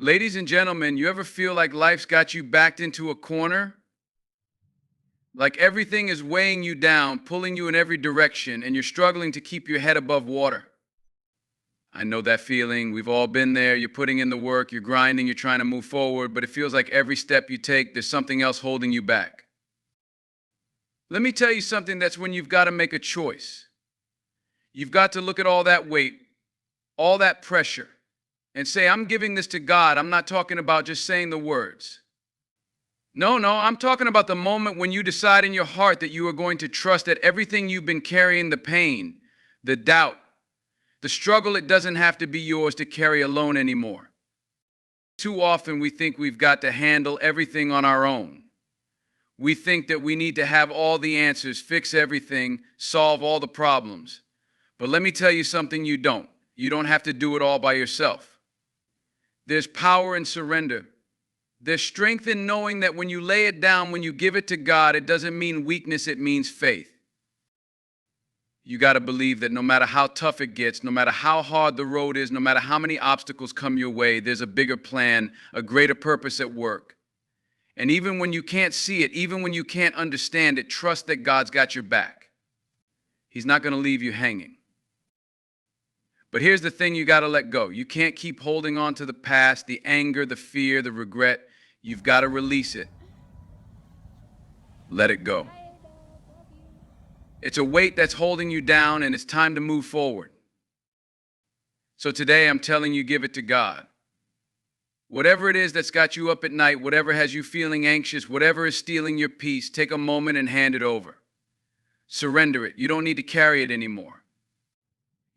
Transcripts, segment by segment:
Ladies and gentlemen, you ever feel like life's got you backed into a corner? Like everything is weighing you down, pulling you in every direction, and you're struggling to keep your head above water? I know that feeling. We've all been there. You're putting in the work, you're grinding, you're trying to move forward, but it feels like every step you take, there's something else holding you back. Let me tell you something. That's when you've got to make a choice. You've got to look at all that weight, all that pressure, and say, I'm giving this to God. I'm not talking about just saying the words. No, I'm talking about the moment when you decide in your heart that you are going to trust that everything you've been carrying, the pain, the doubt, the struggle, it doesn't have to be yours to carry alone anymore. Too often we think we've got to handle everything on our own. We think that we need to have all the answers, fix everything, solve all the problems. But let me tell you something, you don't. You don't have to do it all by yourself. There's power in surrender. There's strength in knowing that when you lay it down, when you give it to God, it doesn't mean weakness, it means faith. You got to believe that no matter how tough it gets, no matter how hard the road is, no matter how many obstacles come your way, there's a bigger plan, a greater purpose at work. And even when you can't see it, even when you can't understand it, trust that God's got your back. He's not going to leave you hanging. But here's the thing, you got to let go. You can't keep holding on to the past, the anger, the fear, the regret. You've got to release it. Let it go. It's a weight that's holding you down, and it's time to move forward. So today I'm telling you, give it to God. Whatever it is that's got you up at night, whatever has you feeling anxious, whatever is stealing your peace, take a moment and hand it over. Surrender it. You don't need to carry it anymore.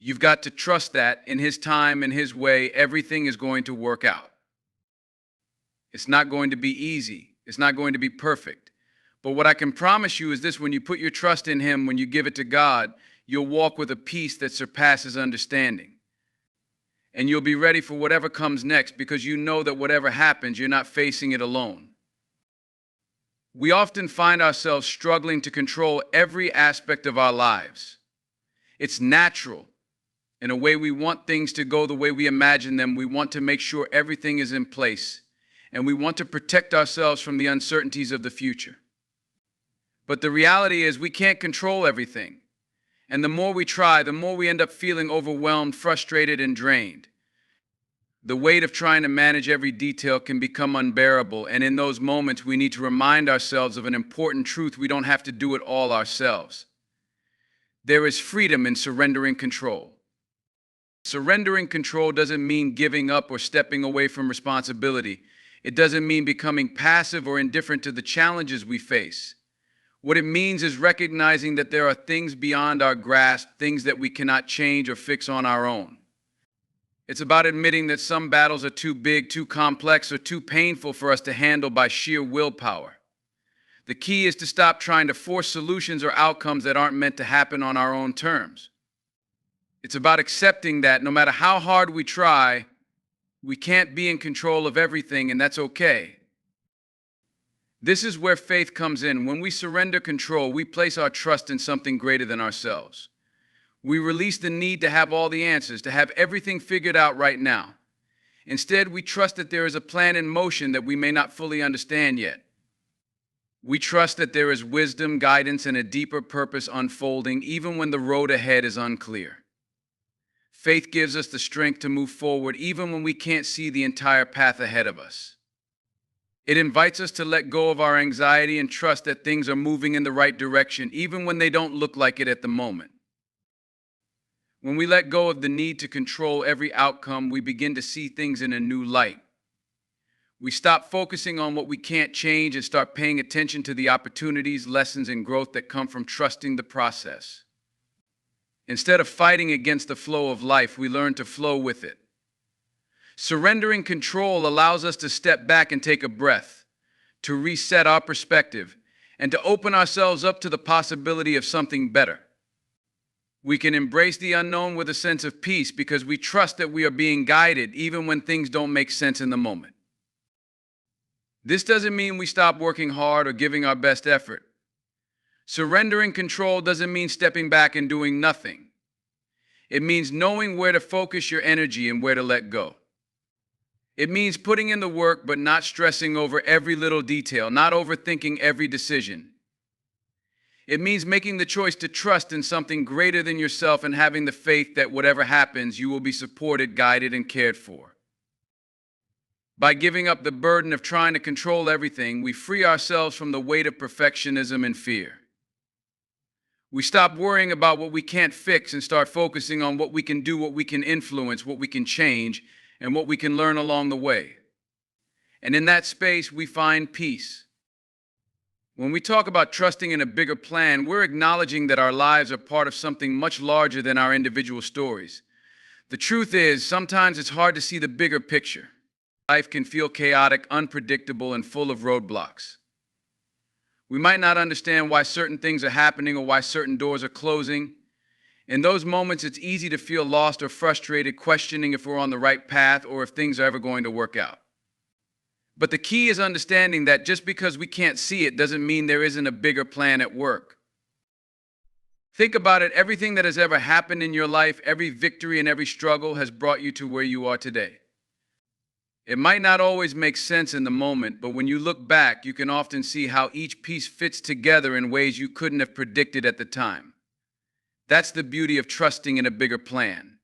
You've got to trust that in His time and His way, everything is going to work out. It's not going to be easy. It's not going to be perfect. But what I can promise you is this: when you put your trust in Him, when you give it to God, you'll walk with a peace that surpasses understanding. And you'll be ready for whatever comes next, because you know that whatever happens, you're not facing it alone. We often find ourselves struggling to control every aspect of our lives. It's natural. In a way, we want things to go the way we imagine them. We want to make sure everything is in place. And we want to protect ourselves from the uncertainties of the future. But the reality is we can't control everything. And the more we try, the more we end up feeling overwhelmed, frustrated, and drained. The weight of trying to manage every detail can become unbearable, and in those moments we need to remind ourselves of an important truth: we don't have to do it all ourselves. There is freedom in surrendering control. Surrendering control doesn't mean giving up or stepping away from responsibility. It doesn't mean becoming passive or indifferent to the challenges we face. What it means is recognizing that there are things beyond our grasp, things that we cannot change or fix on our own. It's about admitting that some battles are too big, too complex, or too painful for us to handle by sheer willpower. The key is to stop trying to force solutions or outcomes that aren't meant to happen on our own terms. It's about accepting that no matter how hard we try, we can't be in control of everything, and that's okay. This is where faith comes in. When we surrender control, we place our trust in something greater than ourselves. We release the need to have all the answers, to have everything figured out right now. Instead, we trust that there is a plan in motion that we may not fully understand yet. We trust that there is wisdom, guidance, and a deeper purpose unfolding, even when the road ahead is unclear. Faith gives us the strength to move forward, even when we can't see the entire path ahead of us. It invites us to let go of our anxiety and trust that things are moving in the right direction, even when they don't look like it at the moment. When we let go of the need to control every outcome, we begin to see things in a new light. We stop focusing on what we can't change and start paying attention to the opportunities, lessons, and growth that come from trusting the process. Instead of fighting against the flow of life, we learn to flow with it. Surrendering control allows us to step back and take a breath, to reset our perspective, and to open ourselves up to the possibility of something better. We can embrace the unknown with a sense of peace because we trust that we are being guided even when things don't make sense in the moment. This doesn't mean we stop working hard or giving our best effort. Surrendering control doesn't mean stepping back and doing nothing. It means knowing where to focus your energy and where to let go. It means putting in the work but not stressing over every little detail, not overthinking every decision. It means making the choice to trust in something greater than yourself and having the faith that whatever happens, you will be supported, guided, and cared for. By giving up the burden of trying to control everything, we free ourselves from the weight of perfectionism and fear. We stop worrying about what we can't fix and start focusing on what we can do, what we can influence, what we can change, and what we can learn along the way. And in that space, we find peace. When we talk about trusting in a bigger plan, we're acknowledging that our lives are part of something much larger than our individual stories. The truth is, sometimes it's hard to see the bigger picture. Life can feel chaotic, unpredictable, and full of roadblocks. We might not understand why certain things are happening or why certain doors are closing. In those moments, it's easy to feel lost or frustrated, questioning if we're on the right path or if things are ever going to work out. But the key is understanding that just because we can't see it doesn't mean there isn't a bigger plan at work. Think about it, everything that has ever happened in your life, every victory and every struggle has brought you to where you are today. It might not always make sense in the moment, but when you look back, you can often see how each piece fits together in ways you couldn't have predicted at the time. That's the beauty of trusting in a bigger plan.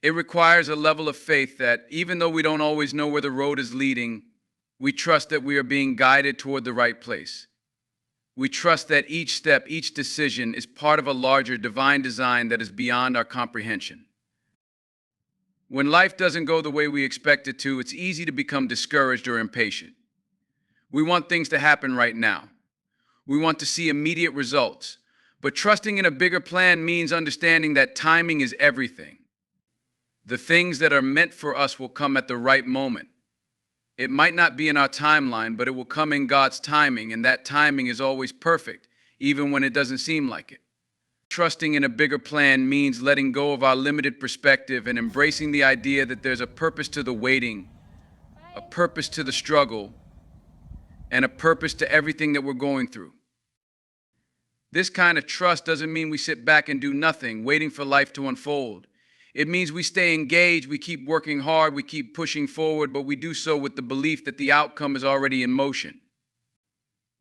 It requires a level of faith that, even though we don't always know where the road is leading, we trust that we are being guided toward the right place. We trust that each step, each decision is part of a larger divine design that is beyond our comprehension. When life doesn't go the way we expect it to, it's easy to become discouraged or impatient. We want things to happen right now. We want to see immediate results. But trusting in a bigger plan means understanding that timing is everything. The things that are meant for us will come at the right moment. It might not be in our timeline, but it will come in God's timing, and that timing is always perfect, even when it doesn't seem like it. Trusting in a bigger plan means letting go of our limited perspective and embracing the idea that there's a purpose to the waiting, a purpose to the struggle, and a purpose to everything that we're going through. This kind of trust doesn't mean we sit back and do nothing, waiting for life to unfold. It means we stay engaged, we keep working hard, we keep pushing forward, but we do so with the belief that the outcome is already in motion.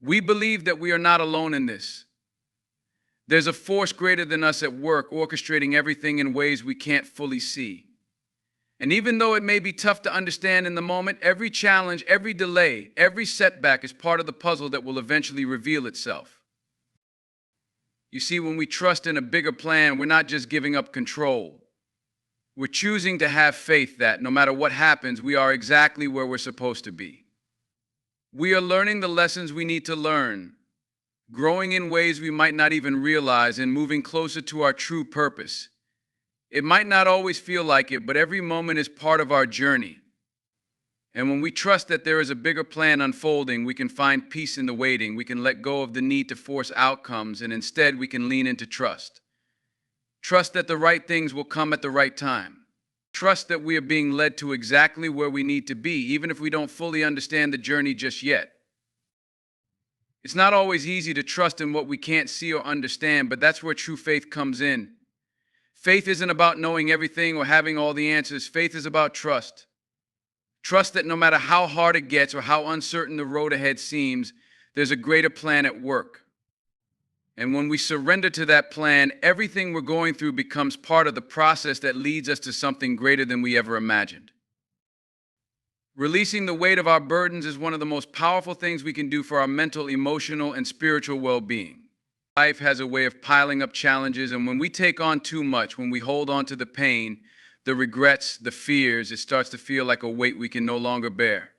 We believe that we are not alone in this. There's a force greater than us at work, orchestrating everything in ways we can't fully see. And even though it may be tough to understand in the moment, every challenge, every delay, every setback is part of the puzzle that will eventually reveal itself. You see, when we trust in a bigger plan, we're not just giving up control. We're choosing to have faith that, no matter what happens, we are exactly where we're supposed to be. We are learning the lessons we need to learn, growing in ways we might not even realize, and moving closer to our true purpose. It might not always feel like it, but every moment is part of our journey. And when we trust that there is a bigger plan unfolding, we can find peace in the waiting. We can let go of the need to force outcomes, and instead we can lean into trust. Trust that the right things will come at the right time. Trust that we are being led to exactly where we need to be, even if we don't fully understand the journey just yet. It's not always easy to trust in what we can't see or understand, but that's where true faith comes in. Faith isn't about knowing everything or having all the answers. Faith is about trust. Trust that no matter how hard it gets or how uncertain the road ahead seems, there's a greater plan at work. And when we surrender to that plan, everything we're going through becomes part of the process that leads us to something greater than we ever imagined. Releasing the weight of our burdens is one of the most powerful things we can do for our mental, emotional, and spiritual well-being. Life has a way of piling up challenges, and when we take on too much, when we hold on to the pain, the regrets, the fears, it starts to feel like a weight we can no longer bear.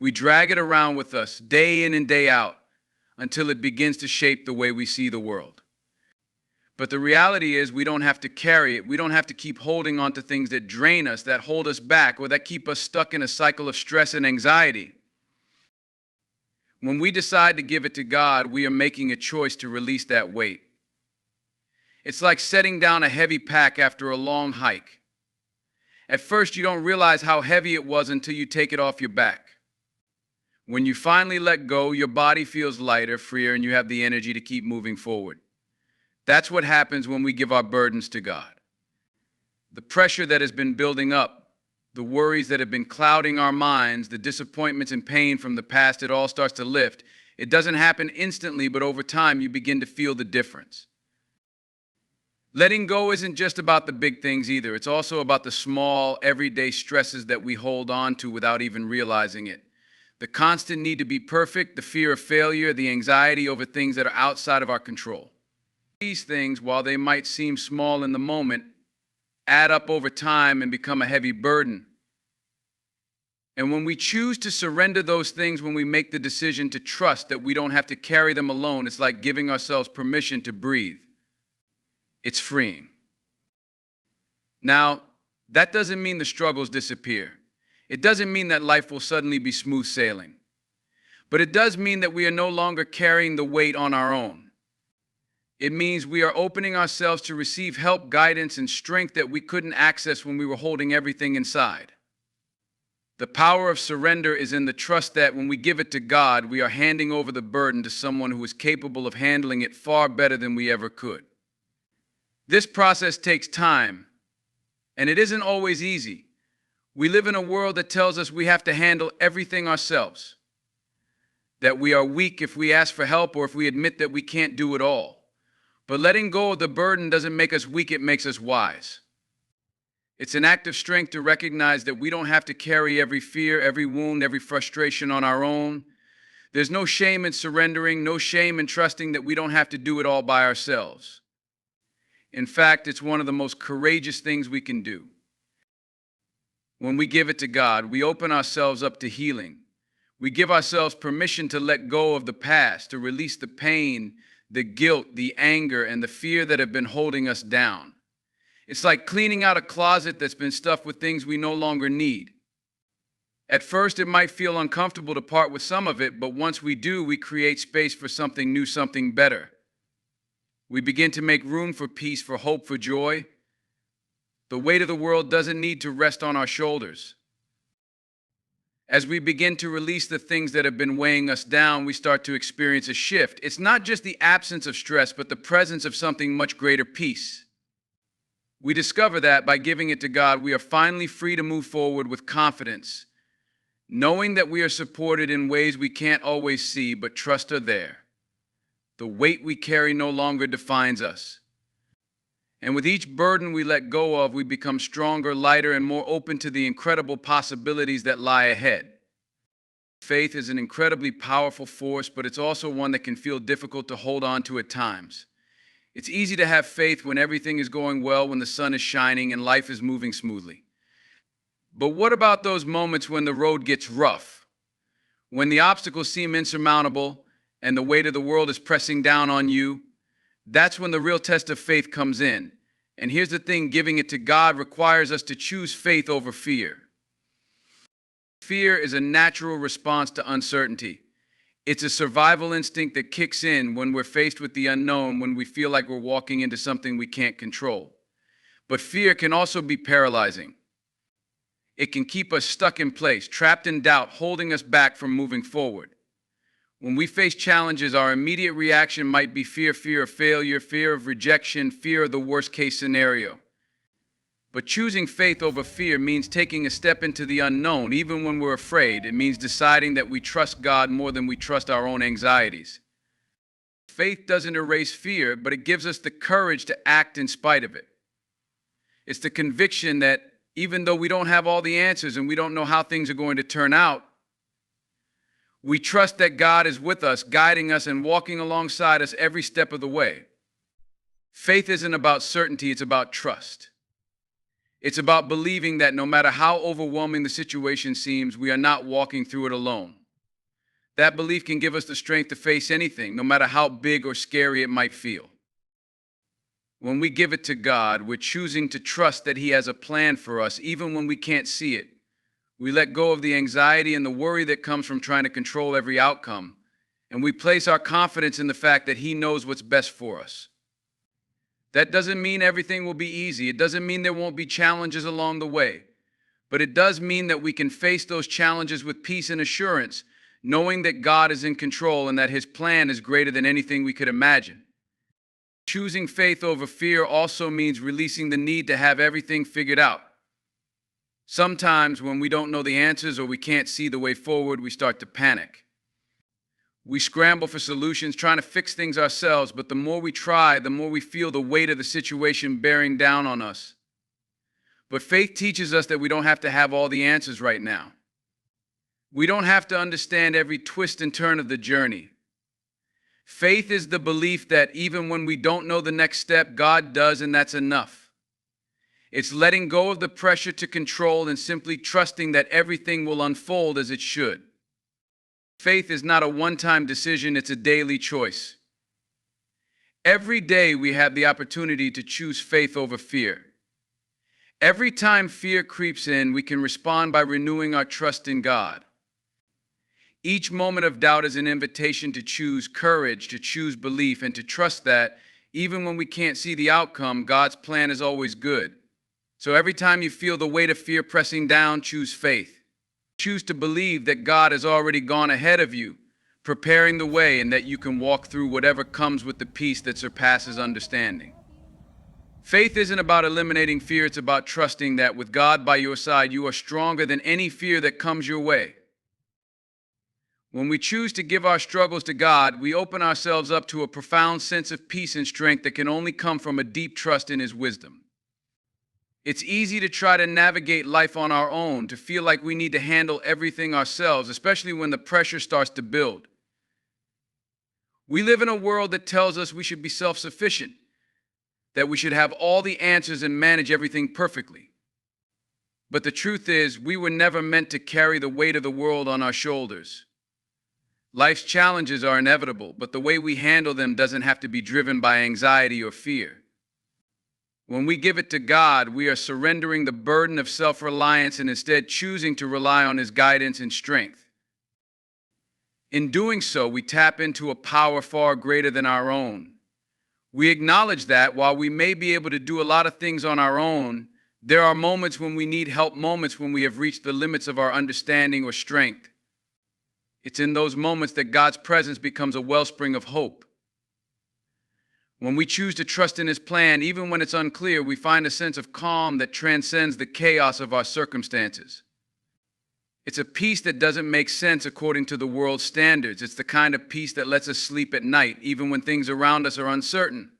We drag it around with us day in and day out until it begins to shape the way we see the world. But the reality is we don't have to carry it. We don't have to keep holding on to things that drain us, that hold us back, or that keep us stuck in a cycle of stress and anxiety. When we decide to give it to God, we are making a choice to release that weight. It's like setting down a heavy pack after a long hike. At first, you don't realize how heavy it was until you take it off your back. When you finally let go, your body feels lighter, freer, and you have the energy to keep moving forward. That's what happens when we give our burdens to God. The pressure that has been building up, the worries that have been clouding our minds, the disappointments and pain from the past, it all starts to lift. It doesn't happen instantly, but over time you begin to feel the difference. Letting go isn't just about the big things either. It's also about the small, everyday stresses that we hold on to without even realizing it. The constant need to be perfect, the fear of failure, the anxiety over things that are outside of our control. These things, while they might seem small in the moment, add up over time and become a heavy burden. And when we choose to surrender those things, when we make the decision to trust that we don't have to carry them alone, it's like giving ourselves permission to breathe. It's freeing. Now, that doesn't mean the struggles disappear. It doesn't mean that life will suddenly be smooth sailing. But it does mean that we are no longer carrying the weight on our own. It means we are opening ourselves to receive help, guidance, and strength that we couldn't access when we were holding everything inside. The power of surrender is in the trust that when we give it to God, we are handing over the burden to someone who is capable of handling it far better than we ever could. This process takes time, and it isn't always easy. We live in a world that tells us we have to handle everything ourselves, that we are weak if we ask for help or if we admit that we can't do it all. But letting go of the burden doesn't make us weak, it makes us wise. It's an act of strength to recognize that we don't have to carry every fear, every wound, every frustration on our own. There's no shame in surrendering, no shame in trusting that we don't have to do it all by ourselves. In fact, it's one of the most courageous things we can do. When we give it to God, we open ourselves up to healing. We give ourselves permission to let go of the past, to release the pain, the guilt, the anger, and the fear that have been holding us down. It's like cleaning out a closet that's been stuffed with things we no longer need. At first, it might feel uncomfortable to part with some of it, but once we do, we create space for something new, something better. We begin to make room for peace, for hope, for joy. The weight of the world doesn't need to rest on our shoulders. As we begin to release the things that have been weighing us down, we start to experience a shift. It's not just the absence of stress, but the presence of something much greater, peace. We discover that by giving it to God, we are finally free to move forward with confidence, knowing that we are supported in ways we can't always see, but trust are there. The weight we carry no longer defines us. And with each burden we let go of, we become stronger, lighter, and more open to the incredible possibilities that lie ahead. Faith is an incredibly powerful force, but it's also one that can feel difficult to hold on to at times. It's easy to have faith when everything is going well, when the sun is shining and life is moving smoothly. But what about those moments when the road gets rough? When the obstacles seem insurmountable and the weight of the world is pressing down on you? That's when the real test of faith comes in. And here's the thing, giving it to God requires us to choose faith over fear. Fear is a natural response to uncertainty. It's a survival instinct that kicks in when we're faced with the unknown, when we feel like we're walking into something we can't control. But fear can also be paralyzing. It can keep us stuck in place, trapped in doubt, holding us back from moving forward. When we face challenges, our immediate reaction might be fear of failure, fear of rejection, fear of the worst-case scenario. But choosing faith over fear means taking a step into the unknown, even when we're afraid. It means deciding that we trust God more than we trust our own anxieties. Faith doesn't erase fear, but it gives us the courage to act in spite of it. It's the conviction that even though we don't have all the answers and we don't know how things are going to turn out, we trust that God is with us, guiding us and walking alongside us every step of the way. Faith isn't about certainty, it's about trust. It's about believing that no matter how overwhelming the situation seems, we are not walking through it alone. That belief can give us the strength to face anything, no matter how big or scary it might feel. When we give it to God, we're choosing to trust that He has a plan for us, even when we can't see it. We let go of the anxiety and the worry that comes from trying to control every outcome, and we place our confidence in the fact that He knows what's best for us. That doesn't mean everything will be easy. It doesn't mean there won't be challenges along the way, but it does mean that we can face those challenges with peace and assurance, knowing that God is in control and that His plan is greater than anything we could imagine. Choosing faith over fear also means releasing the need to have everything figured out. Sometimes when we don't know the answers or we can't see the way forward, we start to panic. We scramble for solutions, trying to fix things ourselves, but the more we try, the more we feel the weight of the situation bearing down on us. But faith teaches us that we don't have to have all the answers right now. We don't have to understand every twist and turn of the journey. Faith is the belief that even when we don't know the next step, God does, and that's enough. It's letting go of the pressure to control and simply trusting that everything will unfold as it should. Faith is not a one-time decision, it's a daily choice. Every day we have the opportunity to choose faith over fear. Every time fear creeps in, we can respond by renewing our trust in God. Each moment of doubt is an invitation to choose courage, to choose belief, and to trust that, even when we can't see the outcome, God's plan is always good. So every time you feel the weight of fear pressing down, choose faith. Choose to believe that God has already gone ahead of you, preparing the way, and that you can walk through whatever comes with the peace that surpasses understanding. Faith isn't about eliminating fear, it's about trusting that with God by your side, you are stronger than any fear that comes your way. When we choose to give our struggles to God, we open ourselves up to a profound sense of peace and strength that can only come from a deep trust in His wisdom. It's easy to try to navigate life on our own, to feel like we need to handle everything ourselves, especially when the pressure starts to build. We live in a world that tells us we should be self-sufficient, that we should have all the answers and manage everything perfectly. But the truth is, we were never meant to carry the weight of the world on our shoulders. Life's challenges are inevitable, but the way we handle them doesn't have to be driven by anxiety or fear. When we give it to God, we are surrendering the burden of self-reliance and instead choosing to rely on His guidance and strength. In doing so, we tap into a power far greater than our own. We acknowledge that while we may be able to do a lot of things on our own, there are moments when we need help, moments when we have reached the limits of our understanding or strength. It's in those moments that God's presence becomes a wellspring of hope. When we choose to trust in His plan, even when it's unclear, we find a sense of calm that transcends the chaos of our circumstances. It's a peace that doesn't make sense according to the world's standards. It's the kind of peace that lets us sleep at night, even when things around us are uncertain.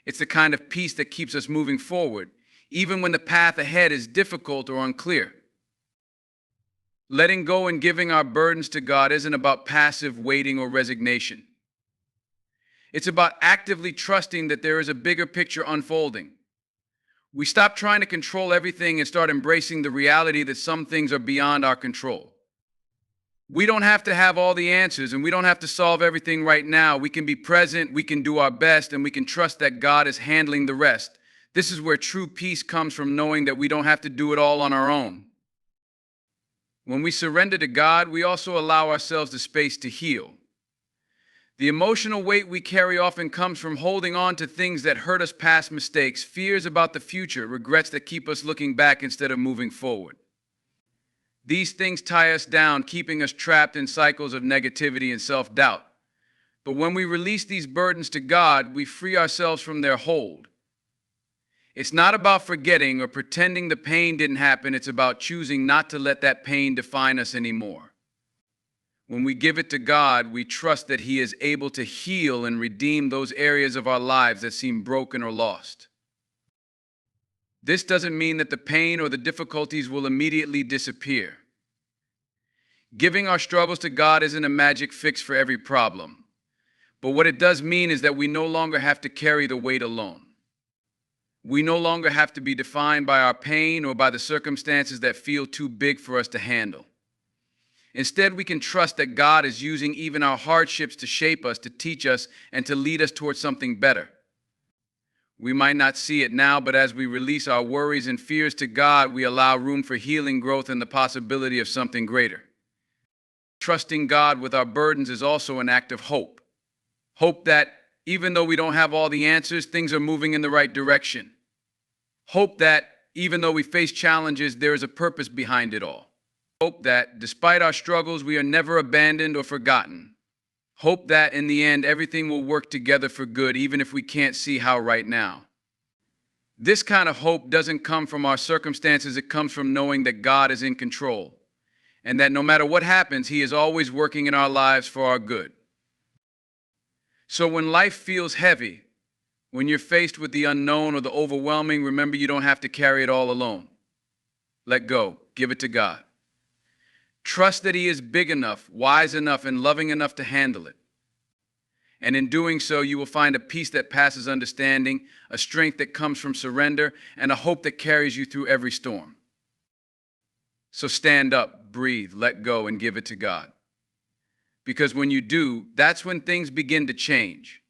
It's the kind of peace that keeps us moving forward, even when the path ahead is difficult or unclear. Letting go and giving our burdens to God isn't about passive waiting or resignation. It's about actively trusting that there is a bigger picture unfolding. We stop trying to control everything and start embracing the reality that some things are beyond our control. We don't have to have all the answers, and we don't have to solve everything right now. We can be present, we can do our best, and we can trust that God is handling the rest. This is where true peace comes from, knowing that we don't have to do it all on our own. When we surrender to God, we also allow ourselves the space to heal. The emotional weight we carry often comes from holding on to things that hurt us, past mistakes, fears about the future, regrets that keep us looking back instead of moving forward. These things tie us down, keeping us trapped in cycles of negativity and self-doubt. But when we release these burdens to God, we free ourselves from their hold. It's not about forgetting or pretending the pain didn't happen. It's about choosing not to let that pain define us anymore. When we give it to God, we trust that He is able to heal and redeem those areas of our lives that seem broken or lost. This doesn't mean that the pain or the difficulties will immediately disappear. Giving our struggles to God isn't a magic fix for every problem. But what it does mean is that we no longer have to carry the weight alone. We no longer have to be defined by our pain or by the circumstances that feel too big for us to handle. Instead, we can trust that God is using even our hardships to shape us, to teach us, and to lead us towards something better. We might not see it now, but as we release our worries and fears to God, we allow room for healing, growth, and the possibility of something greater. Trusting God with our burdens is also an act of hope. Hope that even though we don't have all the answers, things are moving in the right direction. Hope that even though we face challenges, there is a purpose behind it all. Hope that, despite our struggles, we are never abandoned or forgotten. Hope that, in the end, everything will work together for good, even if we can't see how right now. This kind of hope doesn't come from our circumstances, it comes from knowing that God is in control and that no matter what happens, He is always working in our lives for our good. So when life feels heavy, when you're faced with the unknown or the overwhelming, remember you don't have to carry it all alone. Let go, give it to God. Trust that He is big enough, wise enough, and loving enough to handle it. And in doing so, you will find a peace that passes understanding, a strength that comes from surrender, and a hope that carries you through every storm. So stand up, breathe, let go, and give it to God. Because when you do, that's when things begin to change.